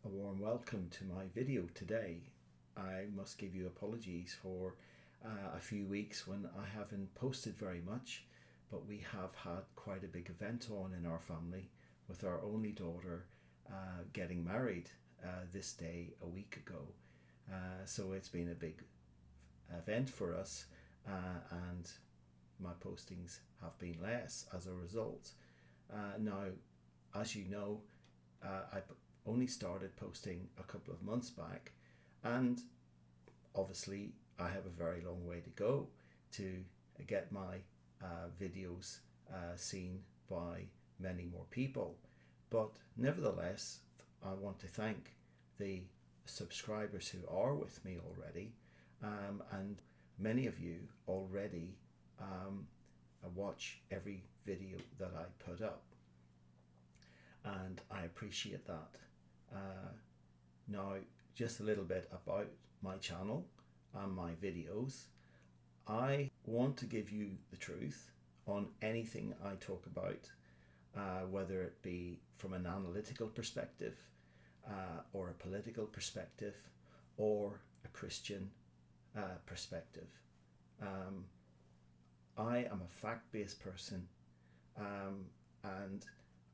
a warm welcome to my video today. I must give you apologies for a few weeks when I haven't posted very much, but we have had quite a big event on in our family with our only daughter getting married this day a week ago. So it's been a big event for us, and my postings have been less as a result. Now, as you know, I only started posting a couple of months back, and obviously I have a very long way to go to get my videos seen by many more people. But nevertheless, I want to thank the subscribers who are with me already, and many of you already watch every video that I put up, and I appreciate that. Now, just a little bit about my channel and my videos. I want to give you the truth on anything I talk about, whether it be from an analytical perspective, or a political perspective, or a Christian perspective. I am a fact-based person, and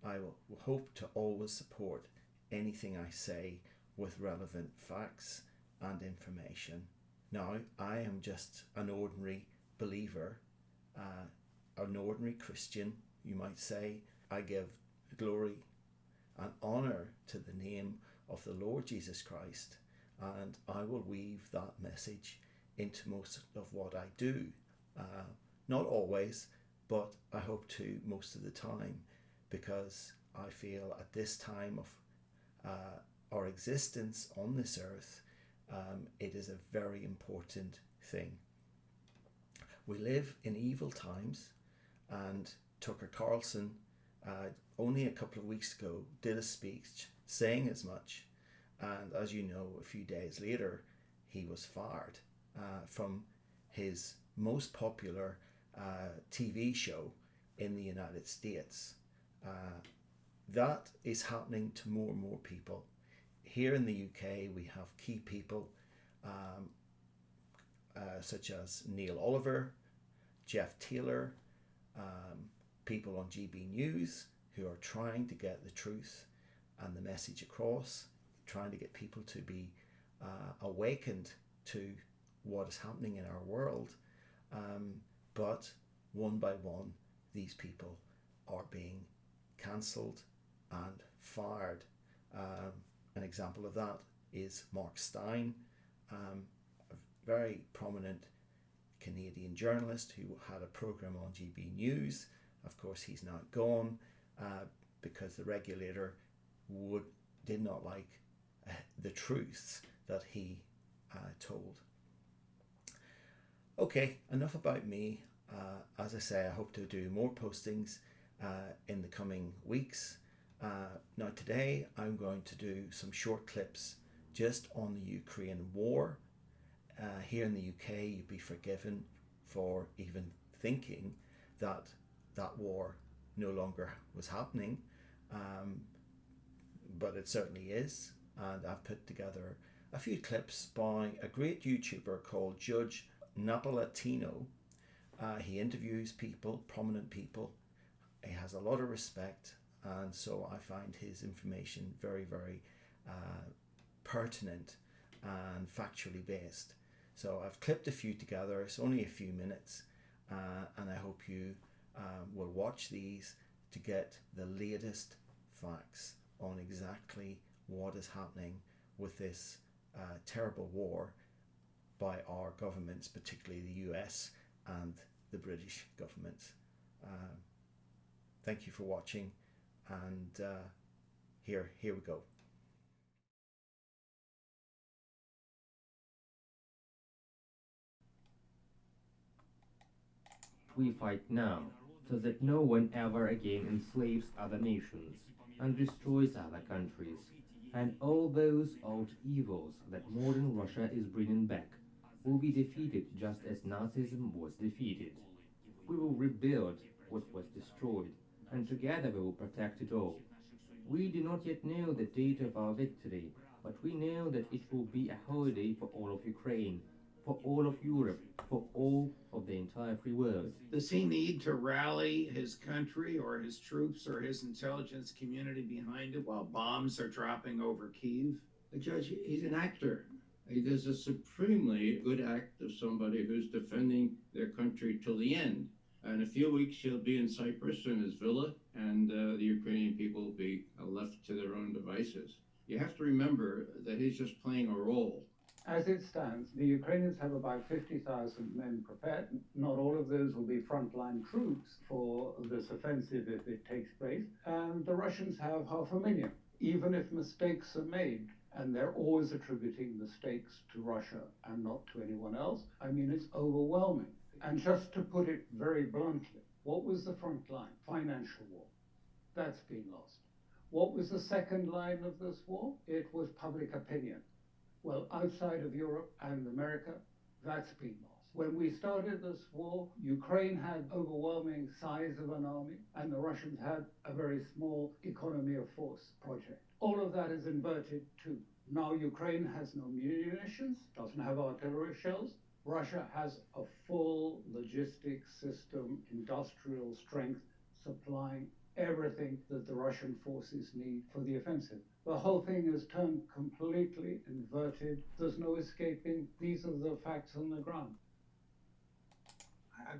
I will hope to always support anything I say with relevant facts and information. Now, I am just an ordinary believer, an ordinary Christian, you might say. I give glory and honour to the name of the Lord Jesus Christ, and I will weave that message into most of what I do. Not always, but I hope to most of the time, because I feel at this time of our existence on this earth, it is a very important thing. We live in evil times, and Tucker Carlson only a couple of weeks ago did a speech saying as much, and as you know, a few days later he was fired from his most popular TV show in the United States. That is happening to more and more people. Here in the UK, we have key people such as Neil Oliver, Jeff Taylor, people on GB News who are trying to get the truth and the message across, trying to get people to be awakened to what is happening in our world. But one by one, these people are being cancelled and fired. An example of that is Mark Steyn, a very prominent Canadian journalist who had a program on GB News. Of course, he's now gone because the regulator did not like the truths that he told. Okay, enough about me. As I say, I hope to do more postings in the coming weeks. Now today I'm going to do some short clips just on the Ukraine war. Here in the UK, you'd be forgiven for even thinking that that war no longer was happening, but it certainly is. And I've put together a few clips by a great YouTuber called Judge Napolitano. He interviews people, prominent people. He has a lot of respect, and so I find his information very, very pertinent and factually based. So I've clipped a few together. It's only a few minutes, and I hope you will watch these to get the latest facts on exactly what is happening with this terrible war by our governments, particularly the US and the British government. Thank you for watching, and here we go. We fight now, so that no one ever again enslaves other nations and destroys other countries, and all those old evils that modern Russia is bringing back will be defeated just as Nazism was defeated. We will rebuild what was destroyed, and together we will protect it all. We do not yet know the date of our victory, but we know that it will be a holiday for all of Ukraine, for all of Europe, for all of the entire free world. Does he need to rally his country or his troops or his intelligence community behind him while bombs are dropping over Kyiv? The judge, he's an actor. He does a supremely good act of somebody who's defending their country till the end. In a few weeks, he'll be in Cyprus in his villa, and the Ukrainian people will be left to their own devices. You have to remember that he's just playing a role. As it stands, the Ukrainians have about 50,000 men prepared. Not all of those will be frontline troops for this offensive if it takes place. And the Russians have 500,000. Even if mistakes are made, and they're always attributing mistakes to Russia and not to anyone else, I mean, it's overwhelming. And just to put it very bluntly, what was the front line? Financial war. That's been lost. What was the second line of this war? It was public opinion. Well, outside of Europe and America, that's been lost. When we started this war, Ukraine had overwhelming size of an army, and the Russians had a very small economy of force project. All of that is inverted too. Now Ukraine has no munitions, doesn't have artillery shells. Russia has a full logistics system, industrial strength, supplying everything that the Russian forces need for the offensive. The whole thing is turned completely inverted. There's no escaping. These are the facts on the ground.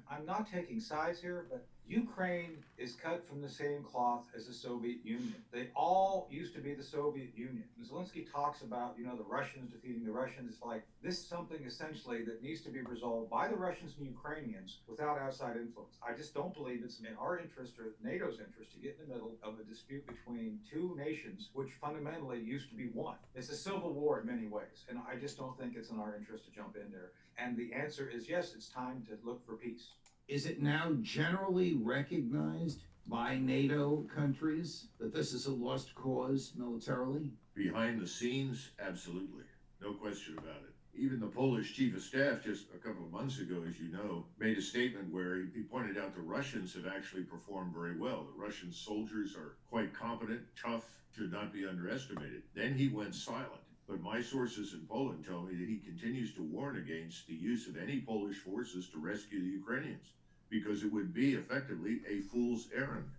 I'm not taking sides here, but Ukraine is cut from the same cloth as the Soviet Union. They all used to be the Soviet Union. Zelensky talks about, the Russians defeating the Russians. It's like this is something essentially that needs to be resolved by the Russians and Ukrainians without outside influence. I just don't believe it's in our interest or NATO's interest to get in the middle of a dispute between two nations which fundamentally used to be one. It's a civil war in many ways, and I just don't think it's in our interest to jump in there. And the answer is yes, it's time to look for peace. Is it now generally recognized by NATO countries that this is a lost cause militarily? Behind the scenes, absolutely. No question about it. Even the Polish chief of staff just a couple of months ago, as you know, made a statement where he pointed out the Russians have actually performed very well. The Russian soldiers are quite competent, tough, should not be underestimated. Then he went silent. But my sources in Poland tell me that he continues to warn against the use of any Polish forces to rescue the Ukrainians, because it would be effectively a fool's errand.